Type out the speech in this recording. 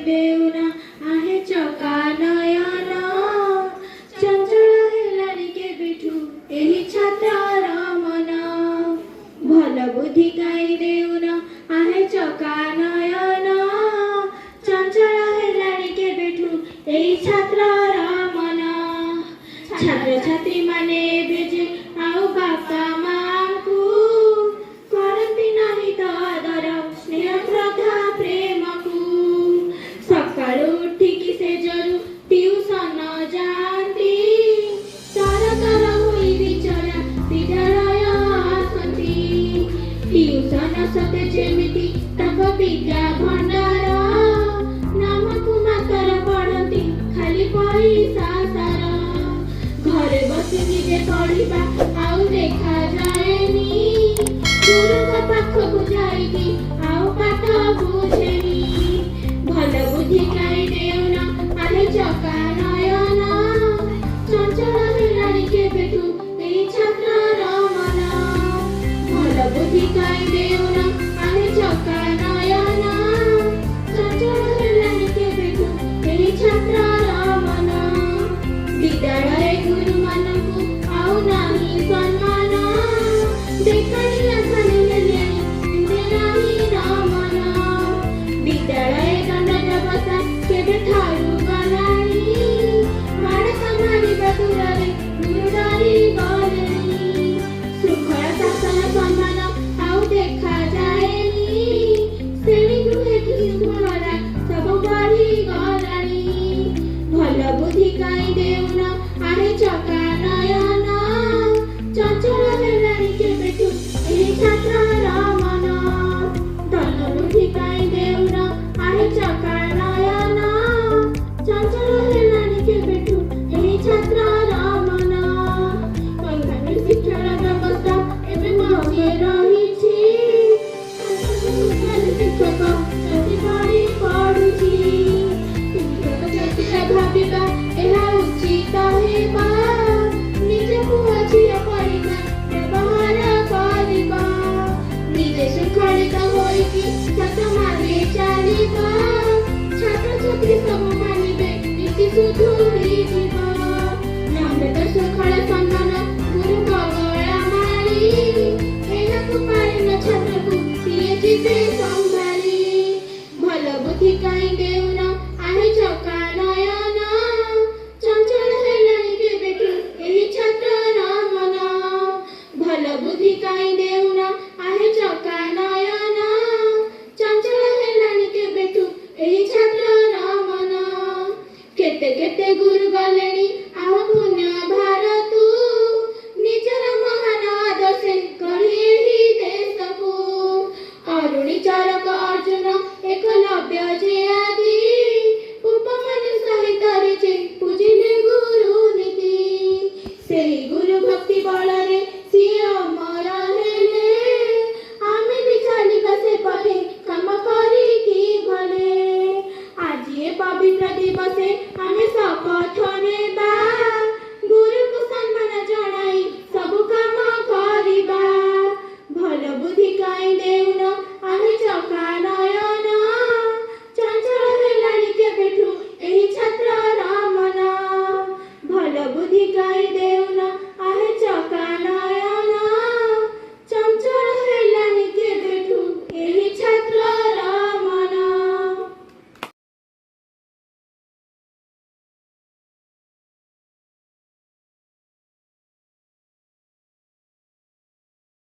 देउन आहे चका नयन चंचल हेलानी के बिठू एही छात्रार मन भल बुद्धि गाई देउन आहे चका नयन चंचल हेलानी के बिठू एही छात्रार मन छात्र छात्री माने बेजे आउ बापा माँ को करती नहीं तो आदर स्नेह श्रद्धा प्रेम को सकाळू उठिकी से जरू ट्यूशन जाती तर तर होई बिचरा विद्यालय आसती ट्यूशन सते जेमिति तब विद्या भंडार नामकु मात्र पढ़ती खाली पैसा सारा घरे बसी निजे पढ़िबा आउ देखा जाएनी गुरुଙ୍କ ପାଖକୁ ଯାଇକି ଆଉ ପାଠ ବୁଝେନି ଭଲ ବୁଦ୍ଧି ଗାଇ ଦେଉନ ଆଲେ ଚକା ନୟନ ଚଞ୍ଚଳ ହେଲାଣି କେବେଠୁ ଏଇ ଛାତ୍ରର ମନ ଭଲ ବୁଦ୍ଧି ଗାଇ ଦେଉନ ଆଲେ ଚକା ନୟନ ଚଞ୍ଚଳ ହେଲାଣି କେବେଠୁ ଏଇ ଛାତ୍ରର ମନ ବିଦ୍ୟାଳୟ ଗୁରୁ ମାନଙ୍କୁ ଆଉ ନାହିଁ ସମ୍ମାନ ଦେଖାଣିଆ ଖାଲି ହେଲେଣି ନାହିଁ ରମନ ବିଦ୍ୟାଳୟ ଦଣ୍ଡ ବ୍ୟବସ୍ଥା କେବେ ଠାରୁ ଗଲାଣି ମାଡ଼ ମାରିବା ଦୂରରେ ଗୁରୁ ଡରି ଗଲେଣି ଶୃଙ୍ଖଳ ଶାସନ ସମ୍ମାନ ଆଉ ଦେଖାଯାଏନି ଶ୍ରେଣୀ ଗୃହେ ଶୃଙ୍ଖଳା ସବୁ ବଢ଼ି ଗଲାଣି ଭଲ ବୁଦ୍ଧି ଗାଇ ଦେଉନ आहे चका नयन चंचल हेलानी केबेठू एही छात्रर मन धन बुद्धि गाई देउन आहे चका नयन चंचल हेलानी केबेठू एही छात्रर मन कंगामी शिक्षण व्यवस्था एबे मगे रहिछि शिक्षक जति पढ़ी पढ़ुछि शिक्षक जति भाबिबा एहा उचित हेबा निजକୁ ଝିଅ କରିବା ବ୍ୟବହାର କରିବା ନିଜେ ଶୃଙ୍ଖଳିତ ହୋଇକି ଛାତ୍ରମାନେ ଚାଲିବା ଛାତ୍ରଛାତ୍ରୀ ସବୁ ମାନିବେ ନୀତି ସୁଧୁରିଯିବ ନମ୍ରତ ଶୃଙ୍ଖଳ ସମ୍ମାନ ଗୁରୁଙ୍କ ଗଳା ମାଳି ଏହାକୁ ପାଳିନ ଛାତ୍ରକୁ କିଏ ଯିବେ ସମ୍ଭାଳି ଭଲ ବୁଦ୍ଧି ଗାଇ ଦେଉ